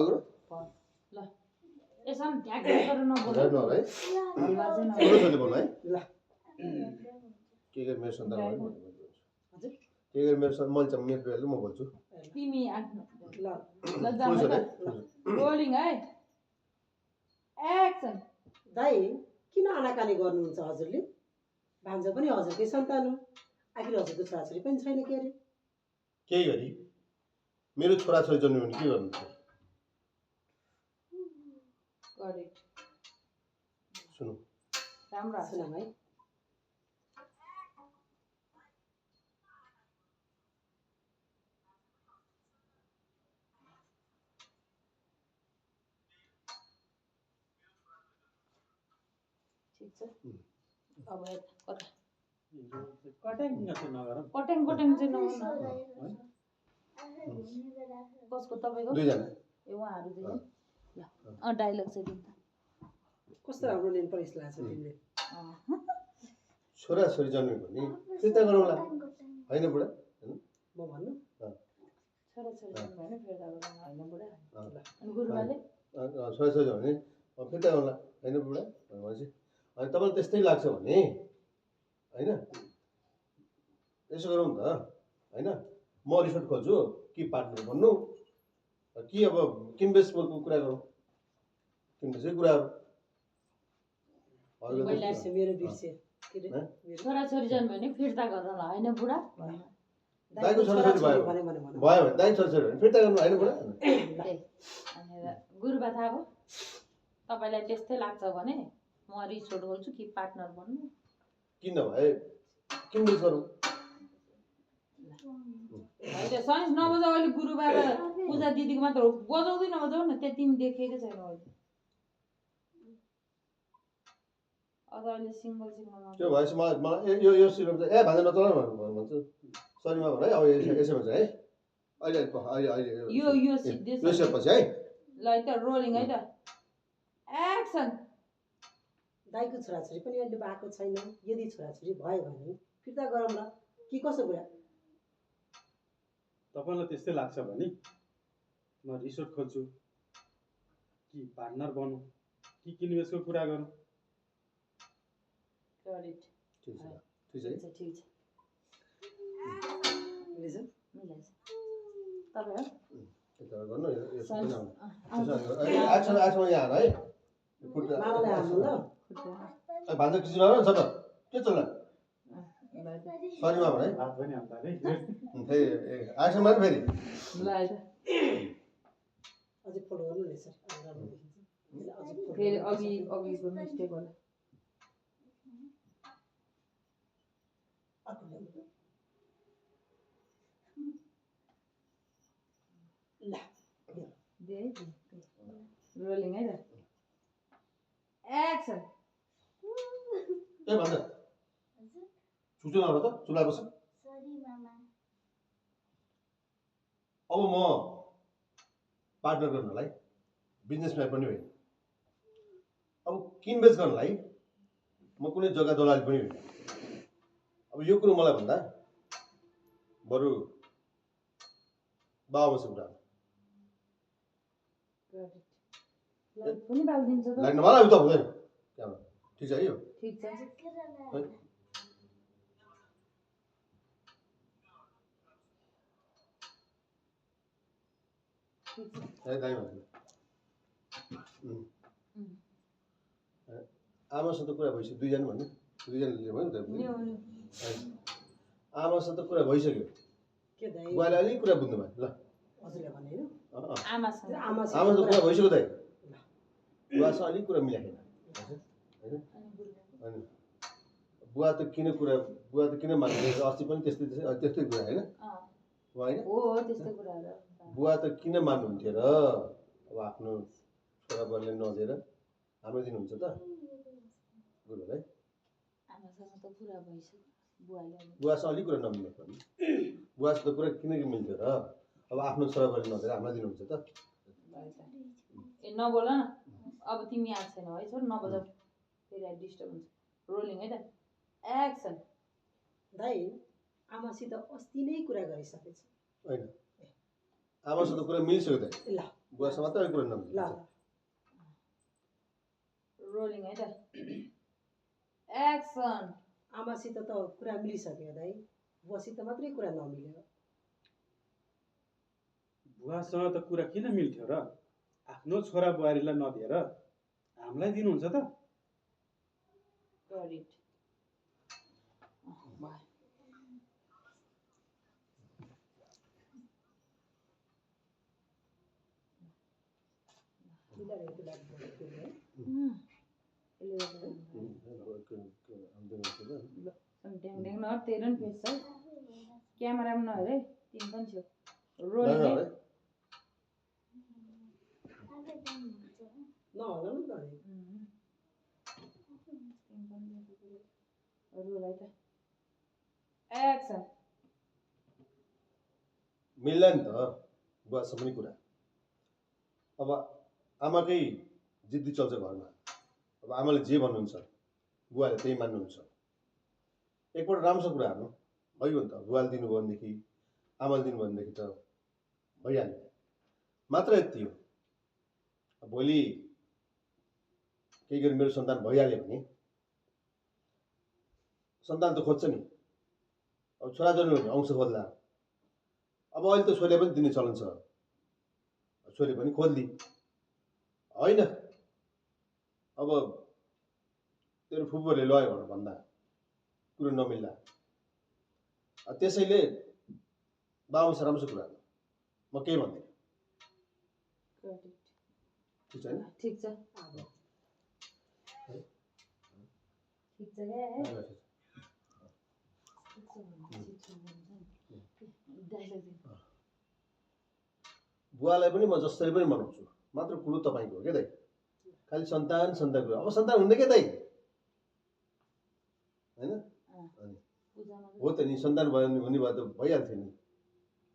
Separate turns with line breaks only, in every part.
Agro
ल यसम ढ्याक गरेर नबोल
हेर्नु होला है
हल्ला चाहिँ नगर
छोटो छोटो बोल्नु है
ल
के गरे मेरो सन्तान
हजुर
के गरे मेरो सन्तान मैले चाहिँ मेरो बेला म बोल्छु
तिमी आफ्नो
ल
ल जाऊ
छोटो
है
छोटो
रोलिङ है एक्सन
दाइ किन आनाकानी गर्नुहुन्छ हजुरले भान्जा पनि हजुरकै सन्तान हो आखिर हजुरको छोराछोरी पनि छैन के अरे
केही गरी मेरो छोराछोरी जन्मियो भने के गर्नु
करेक्ट
सुन्नु
राम्रो
सुन है
ठीक छ अब कता
कट्याङ चाहिँ नगरौँ
कटेङ कटेङ चाहिँ नहुन कसको तपाईँको
दुईजना
ए उहाँहरू दुई ल डाइलग चाहिँ दिनु
कस्तो राम्रो लिनु पर्यो जस्तो लाग्छ तिमीले
छोराछोरी जन्मियो भने फिर्ता गरौँला होइन बुढा
म भन्नु
छोराछोरी जन्म होइन फिर्ता गर्नु होइन बुढा अनि गुरुबाले
छोराछोरी जन्मियो भने फिर्ता गरौँला होइन बुढा भनेपछि अनि तपाईँलाई त्यस्तै लाग्छ भने होइन यसो गरौँ नि त होइन म रिसोर्ट खोल्छु कि पार्टनर भन्नु कि अब किनबेचको कुरा गरौँ किनबेचकै कुराहरू
बिर्से मेरो बिर्से के अरे
छोराछोरी जन्म भने फिर्ता गर्न होइन बुढा
दाइको छोराछोरी भयो
भने
भयो भने दाइ छोराछोरी भने फिर्ता गर्नु होइन बुढा
त्यही अनि गुरुबा थाहा भयो तपाईँलाई त्यस्तै लाग्छ भने म रिसोर्ट खोल्छु कि पार्टनर भन्नु
किन भए किनबेच गरौँ
होइन साइन्स नबजाऊ अहिले गुरुबा र पूजा दिदीको मात्र हो बजाउँदै नबजाऊ न त्यहाँ तिमी देखेकै छैन अहिले अझ अहिले सिङ्गल
त्यो भएपछि मलाई यो सिलम चाहिँ ए भान्जा नचला भन्छु सरीमा भन है अब यसै भन्छ है अहिले
यो सिद्धि
यो सेपछि है
ल है त रोलिङ है त एक्सन
दाइको छोराछोरी पनि अहिले भएको छैन यदि छोराछोरी भयो भने फिर्ता गरौँला कि कसो कुरा
तपाईँलाई त्यस्तै लाग्छ भने म रिसोर्ट खोल्छु कि पार्टनर बनौँ कि किनबेचको कुरा गरौँ
करेक्ट
ठिक छ ठिक छ
ठिक छ
मिलेछ
मिलाइछ तपाईँ
यता गर्नु यो
हो
आठसम्म यहाँ हाल है
मामालाई हाल्नु ल
भान्जा खिच्नु न सबै के चल्ला सरीमा भन है
हात पनि हाल्दा नि
फेरि आठसम्म फेरि
ल है त
अझै फोटो गर्नु नि सर राम्रो देखिन्छ अझै फोटो
फेरि अघिको मिस्टेक होला
ल
दे है रोलिङ है त एक्सन
ए भन्छ छुच्चो नभएर त चुला बस्छ अब म पार्टनर गर्नलाई बिजनेसम्यान पनि होइन अब किनबेच गर्नलाई म कुनै जग्गा दलाली पनि होइन अब यो कुरो मलाई भन्दा बरु बाबासँग कुरा
पनि बालिदिन्छ त
लाग्नु मलाई उता हुँदैन त्यहाँबाट ठिक छ है यो
ठिक छ
है दाइ भन्नु आमासँग त कुरा भइसक्यो दुईजना भन्नु दुईजनाले भयो नि त आमासँग त कुरा भइसक्यो
के दाइ
बुवाले अलिक कुरा बुझ्नु भयो ल
हजुरले भने होइन
आमासँग
आमासँग कुरा भइसक्यो दाइ बुवासँग अलिक कुरा मिलाएन होइन अनि बुवा त किन मान्नु अस्ति पनि त्यस्तै कुरा होइन होइन
हो त्यस्तै कुराहरू
बुवा त किन मान्नुहुन्थ्यो र अब आफ्नो छोराबुवाले नदिएर हाम्रो दिनुहुन्छ त गुरुलाई
आमासँग त कुरा भइसक्यो बुवाले
बुवासँग अलिक कुरा नमिल्ने पनि बुवासँग त कुरा किन मिल्थ्यो र अब आफ्नो छोराबुवाले नदिएर हामीलाई दिनुहुन्छ त
ए नबोल न अब तिमी याद छैन है छोड नबजाऊ फेरि डिस्टर्ब हुन्छ रोलिङ है त एक्सन
दाइ आमासित अस्ति नै कुरा गरिसकेछु
होइन आमासँग त कुरा मिलिसक्यो त
ल
बुवासँग मात्रै अरू कुरा
ल
नमिल्छ
रोलिङ है त एक्सन
आमासित त कुरा मिलिसक्यो दाइ बुवासित मात्रै कुरा नमिल्यो
बुवासँग त कुरा किन मिल्थ्यो र आफ्नो छोरा बुहारीलाई नदिएर हामीलाई दिनुहुन्छ त
गट इट ढ्याङ न तेरो नि फेस है क्यामेरामा नहेर है तिमी पनि छेउ रोलिङ है
नहोला नि दाइ
रोल है त एक्सन
मिल्दैन त बुवासँग पनि कुरा अब आमाकै जिद्दी चल्छ घरमा अब आमाले जे भन्नुहुन्छ बुवाले त्यही मान्नुहुन्छ एकपल्ट राम्रोसँग कुरा हार्नु भइगयो नि त बुवाले दिनुभयो भनेदेखि आमाले दिनुभयो भनेदेखि त भइहाल्यो मात्र यति हो भोलि केही गरी मेरो सन्तान भइहाल्यो भने सन्तान त खोज्छ नि अब छोरा जन्म्यो भने अंश खोज्ला अब अहिले त छोरीले पनि दिने चलन छ छोरी पनि खोज्ली होइन अब तेरो फुपूहरूले लयो भनेर भन्दा कुरो नमिल्ला त्यसैले बाबुसँग राम्रो कुरा म केही भन्दिनँ ठिक छ होइन
ठिक छ ठिक छ
बुवालाई पनि म जसरी पनि मनाउँछु मात्र कुरो तपाईँको हो क्या दाइ खालि सन्तान सन्तान कुरो अब सन्तान हुँदैन क्या दाइ होइन हो त नि सन्तान भयो भने हुने भयो त भइहाल्थ्यो नि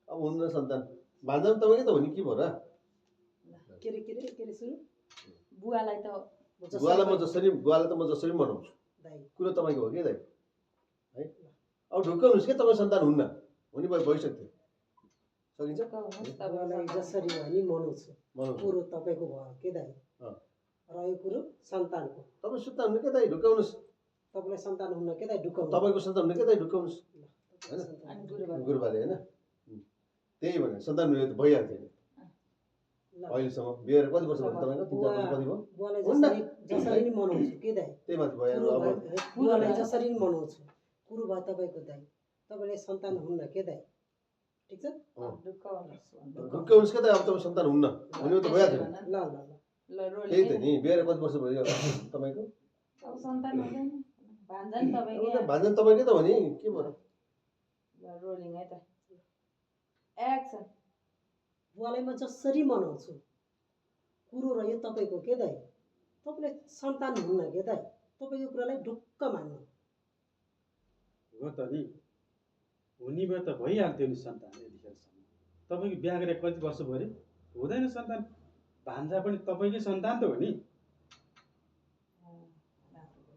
अब हुन्न सन्तान भान्जा पनि तपाईँकै त हो नि के भयो र
के अरे सुरु
बुवालाई त
बुवालाई म जसरी मनाउँछु
दाइ
कुरो तपाईँको हो कि दाइ है अब ढुक्क हुनुहोस् क्या तपाईँ सन्तान हुन्न हुने भयो भइसक्थ्यो सकिन्छ
बुवालाई जसरी भयो नि मनाउँछु
मनाउँछु
कुरो तपाईँको भयो के दाइ रह्यो कुरो सन्तानको
तपाईँ सुत्ता हुनु के दाइ ढुक्काउनुहोस्
तपाईँलाई सन्तान हुन्न के दाइ ढुक्काउनु
तपाईँको सन्तान हुनु के दाइ ढुक्काउनुहोस्
अनि गुरुबाले
गुरुबाले होइन त्यही भने सन्तान हुने त भइहाल्थ्यो नि अहिलेसम्म बिहेर कति वर्ष भयो तपाईँको 3-4 वर्ष कति भयो
बुवालाई जसरी नि मनाउँछु के दाइ
त्यही माथि भइहाल्यो अब
बुवालाई जसरी नि मनाउँछु कुरो भयो तपाईँको दाइ तपाईँलाई सन्तान हुन्न के दाइ ठिक छ
ढुक्काउनुहोस् के दाइ अब तपाईँ सन्तान हुन्न हुने त भइहाल्थ्यो नि
ल ल ल
त्यही त नि बिहेर कति वर्ष भयो तपाईँको
अब सन्तान हुँदैन भान्जा नि तपाईँकै
भान्जा तपाईँकै त हो नि के भयो
रोलिङ है त एक्सन
बुवालाई म जसरी मनाउँछु कुरो रह्यो तपाईँको के दाइ तपाईँलाई सन्तान हुन्न के दाइ तपाईँ यो कुरालाई ढुक्क मान्नु
हो त नि हुने भए त भइहाल्थ्यो नि सन्तान यतिखेरसम्म तपाईँको बिहा गरेर कति वर्ष भयो अरे हुँदैन सन्तान भान्जा पनि तपाईँकै सन्तान त हो नि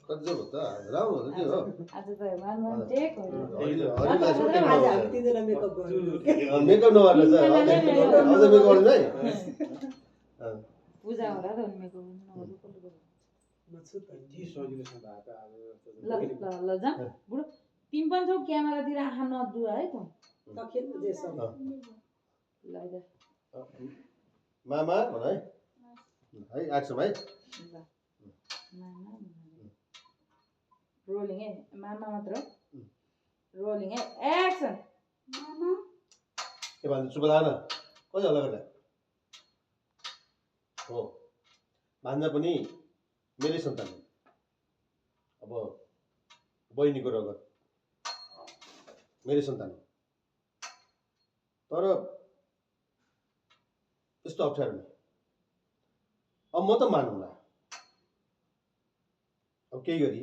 कति चाहिँ भयो त राम्रो हो के हो
आज त वान टेक हो
आज हामी तिनजना मेकअप गर्नु
मेकअप नगर्नु चाहिँ अझ मेकअप गर्नु है
पूजा होला त मेकअप
म छु त
यति सजिलोसँग भएको
ल ल जा बुढो तिमी पनि छौ क्यामेरातिर आँखा नदु है त
खेल्नु जे सब
ल जा
मामा भन है है एक्सन है
ल मामा रोलिङ है मामा मात्र रोलिङ है एक्सन
के भन्छ चुप लान कति हल्ला गर्दा हो भान्जा पनि मेरै सन्तान हो अब बहिनीको रगत मेरै सन्तान हो तर त्यस्तो अप्ठ्यारो नै अब म त मानौँला अब केही गरी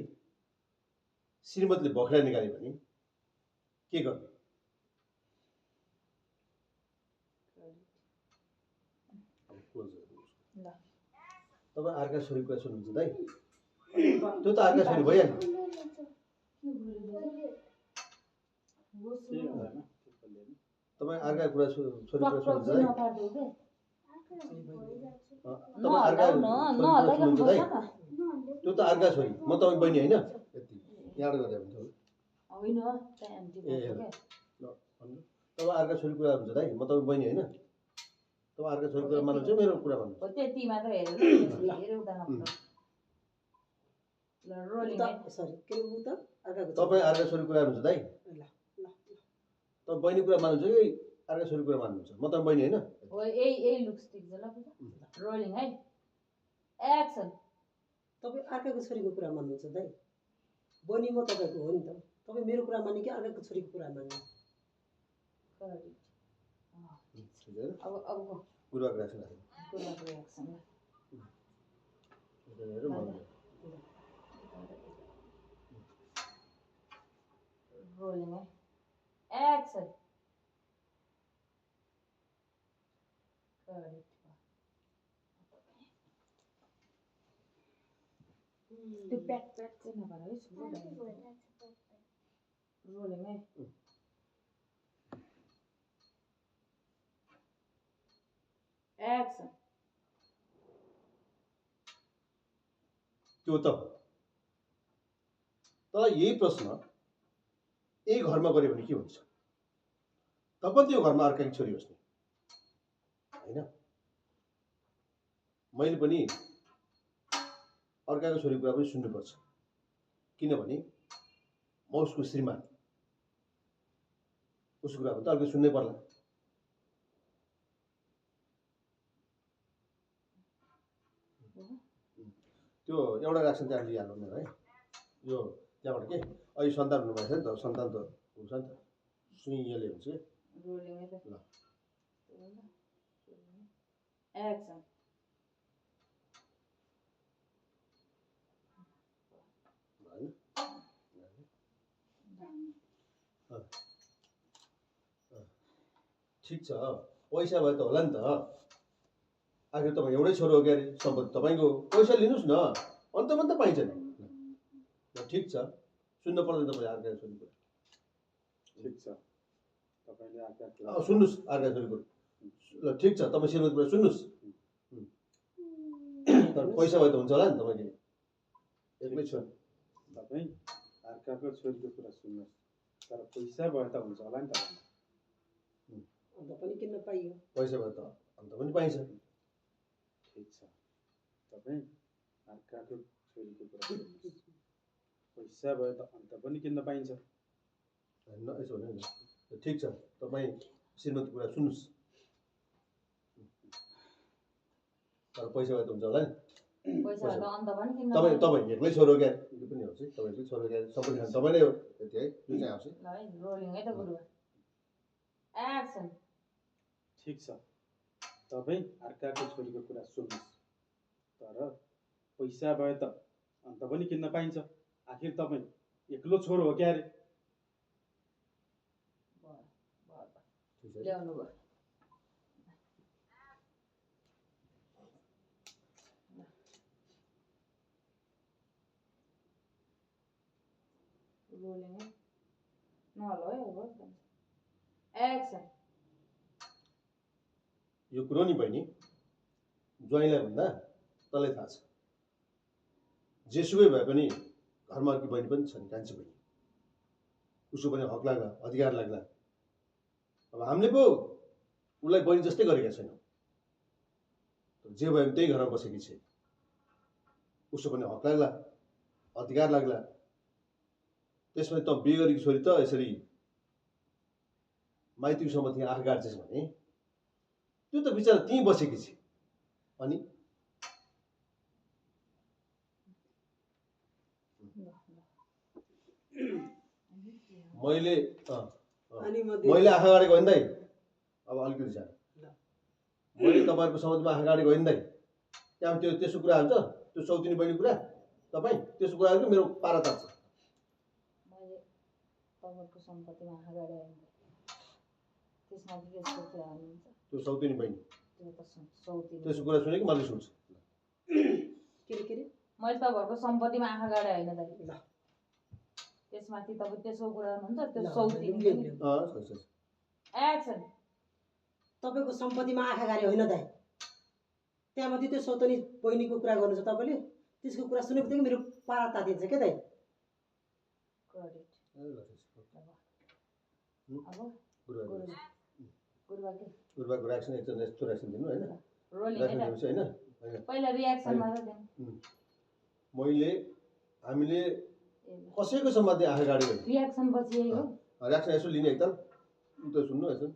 श्रीमतीले भख्रा निकाल्यो भने के गर्ने तपाईँ अर्का छोरी कुरा सुन्नुहुन्छ दाइ त्यो त अर्का छोरी भइहाल्यो तपाईँ अर्का कुरा छोरी कुरा सुन्नुहुन्छ दाइ तपाईँ अर्का
नहल्लाइकन
छोरीको
बस
दाइ
न
त्यो त अर्का छोरी म तपाईँ बहिनी होइन यति यहाँबाट गरे हुन्छ
होइन त्यहाँ आन्टी
ए
भएको क्या
तपाईँ अर्का छोरी कुरा हुन्छ दाइ म तपाईँ बहिनी होइन तपाईँ अर्का छोरी कुरा मान्नुहुन्छ मेरो कुरा मान्नुहुन्छ
हो त्यति मात्र हेरेर धेरै उता नपऱ्यो ल रोलिङ है
सरी के अरे ऊ त अर्काको
तपाईँ अर्का छोरी कुरा हुन्छ दाइ
ल ल
तपाईँ बहिनी कुरा मान्नुहुन्छ कि अर्का छोरी कुरा मान्नुहुन्छ म तपाईँ बहिनी होइन
हो यही लुक्स देख्छ ल पूजा रोलिङ है एक्सन
तपाईँ अर्काको छोरीको कुरा मान्नुहुन्छ दाइ बहिनी म तपाईँको हो नि त तपाईँ मेरो कुरा मान्ने कि अर्काको छोरीको कुरा मान्ने
अब
पूर्वक राख्नु
कुराको एक्सन रोलिङ है एक्सन त्यो प्याट प्याट चाहिँ नभएर है रोलिङ है एक्सन
त्यो त तर यही प्रश्न यही घरमा गऱ्यो भने के हुन्छ तपाईँ त्यो घरमा अर्काको छोरी होस् नि होइन मैले पनि अर्काको छोरी कुरा पनि सुन्नुपर्छ किनभने म उसको श्रीमान उसको कुरा भने त अर्को सुन्नै पर्ला त्यो एउटा रासन त्यहाँ लिइहाल्नु नि है यो त्यहाँबाट के अहिले सन्तान हुनुभएको छ नि त सन्तान त हुन्छ नि त सुइँले हुन्छ कि
रोलिङ है
ल
एक्सन
होइन ठिक छ पैसा भयो त होला नि त आखिर तपाईँ एउटै छोरो हो क्या अरे सम्पत्ति तपाईँको पैसा लिनुहोस् न अन्तमा त पाइन्छ नि ल ठिक छ सुन्नु पर्दैन तपाईँ अर्का छोरीको
ठिक छ तपाईँले अर्का
सुन्नुहोस् अर्का छोरीको ल ठिक छ तपाईँ श्रीमती कुरा सुन्नुहोस् तर पैसा भयो त हुन्छ होला नि तपाईँले एक्लै छ
तपाईँ अर्काको छोरीको कुरा सुन्नुहोस् तर पैसा भयो त हुन्छ होला नि तपाईँलाई
अन्त पनि किन्न पाइयो
पैसा भयो त अन्त पनि पाइन्छ
ठिक छ तपाईँ अर्काको छोरीको कुरा सुन्नुहोस् पैसा भयो त अन्त पनि किन्न पाइन्छ
होइन यसो भने नि ठिक छ तपाईँ श्रीमती कुरा सुन्नुहोस् तर पैसा भयो त हुन्छ होला नि
पैसा त अन्त पनि किन्न
तपाईँ तपाईँ एक्लै छोरो क्या यो पनि हो चाहिँ तपाईँ एक्लै छोरो क्या सबै खानु तपाईँ नै हो त्यति है जुन चाहिँ आउँछ
ल है रोलिङ है त गुरुवा एक्सन
ठिक छ तपाईँ अर्काको छोरीको कुरा सुन्नुहोस् तर पैसा भयो त अन्त पनि किन्न पाइन्छ आखिर तपाईँ एक्लो छोरो हो क्या अरे
ठिक छ
ल्याउनु भयो रोलिङ है नहल्लो है अब एक्सन
यो कुरो नि बहिनी ज्वाइँलाई भन्दा तँलाई थाहा छ जेसुकै भए पनि घरमा अर्की बहिनी पनि छ नि कान्छी बहिनी उसको पनि हक लाग्ला अधिकार लाग्ला अब हामीले पो उसलाई बहिनी जस्तै गरेका छैनौँ जे भयो भने त्यही घरमा बसेकी छ उसको पनि हक लाग्ला अधिकार लाग्ला त्यसमा त बिहे गरेकी छोरी त यसरी माइतीको सम्बन्धी आँखा गाड्छस् भने त्यो त बिचरा त्यहीँ बसेकी छ अनि मैले मैले आँखा गाडेको होइन दाइ अब अलिकति छ मैले तपाईँहरूको समाजमा आँखा गाडेको होइन दाइ त्यहाँ त्यो त्यसो कुरा हुन्छ त्यो सौतिनी बहिनी कुरा तपाईँ त्यसो कुरा मेरो पारा तार्छ
मैले तपाईँको सम्पत्तिमा आँखा गाडे त्यसमा के त्यस्तो कुरा हाल्नुहुन्छ
त्यो सौतिनी बहिनी
त्यो त सौतिनी
त्यसो कुरा सुने कि मैले सुन्छ
के अरे
मैले तपाईँहरूको सम्पत्तिमा आँखा गाडे होइन दाइ
ल
त्यसमाथि तपाईँ त्यसो कुरा गर्नुहुन्छ त्यो सौतिनी एक्सन
तपाईँको सम्पत्तिमा आँखा गाडे होइन दाइ त्यहाँमाथि त्यो सौतनी बहिनीको कुरा गर्नु छ तपाईँले, त्यसको कुरा सुने बित्तिकै मेरो पारा तातिन्छ क्या दाइ।
Credit.
ए ल त्यसो।
अब
गुरुबाको
गुरु गुरुबा के
गुरुबाको रियाक्सन एकजना यस्तो रियाक्सन दिनु होइन
रोलिङ
रियाक्सन
है
दिएपछि होइन होइन
पहिला रियाक्सनमा त
मैले हामीले कसैको सम्बन्धी आँखा गाडी गर्नु
रियाक्सन पछि यही हो
रियाक्सन यसो लिने एकदम उता सुन्नु यसो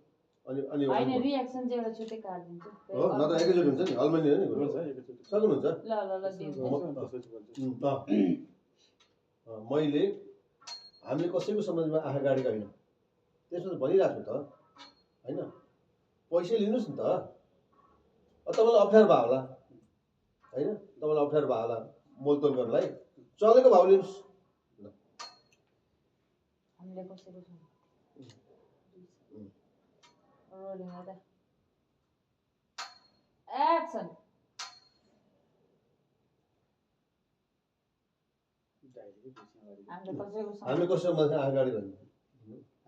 अनि अनि
होइन रियाक्सन चाहिँ एउटा छुट्टै कार्ड दिन्छु
हो न त एकैचोटि हुन्छ नि अलमनी हो नि
हुन्छ एकैचोटि
सक्नुहुन्छ
ल ल ल दिउँ
त्यसपछि भन्छु।
मैले हामीले कसैको सम्बन्धमा आँखा गाडी होइन त्यसमा त भनिरहेको छु त होइन पैसा लिनुहोस् नि त तपाईँलाई अप्ठ्यारो भयो होला होइन तपाईँलाई अप्ठ्यारो भयो होला मोलतोल गर्नलाई चलेको भाउ लिनुहोस्
हामीले कसैको रोलिङ है त एक्सन हामीले कसैको
हामीले कसैको माथि आँखा गाडी गर्नु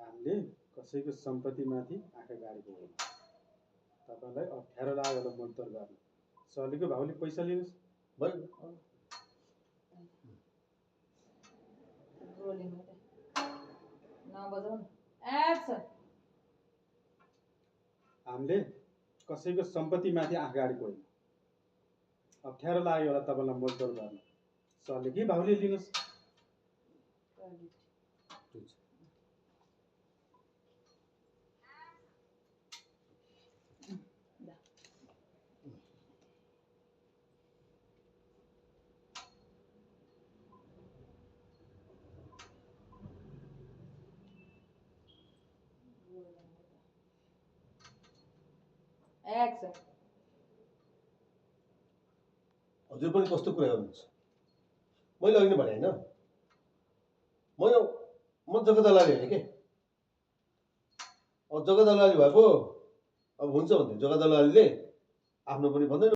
हामीले कसैको सम्पत्तिमाथि आँखा गाडेको होइन। तपाईँलाई अप्ठ्यारो लाग्यो होला मोलतोल गर्न, चलेको भाउले पैसा लिनुहोस्।
भयो
रोलिङ है त नबजाऊ न एक्सन
हामीले कसैको सम्पत्तिमाथि आँखा गाडेको होइन। अप्ठ्यारो लाग्यो होला तपाईँलाई मोलतोल गर्न, चलेकै भाउले लिनुहोस्।
ठिक छ
एक्सन
हजुर पनि कस्तो कुरा गर्नुहुन्छ मैले अघि नै भने होइन म जग्गा दलाली होइन के अब जग्गा दलाली भएको अब हुन्छ भन्थ्यो जग्गा दलालीले आफ्नो पनि भन्दैन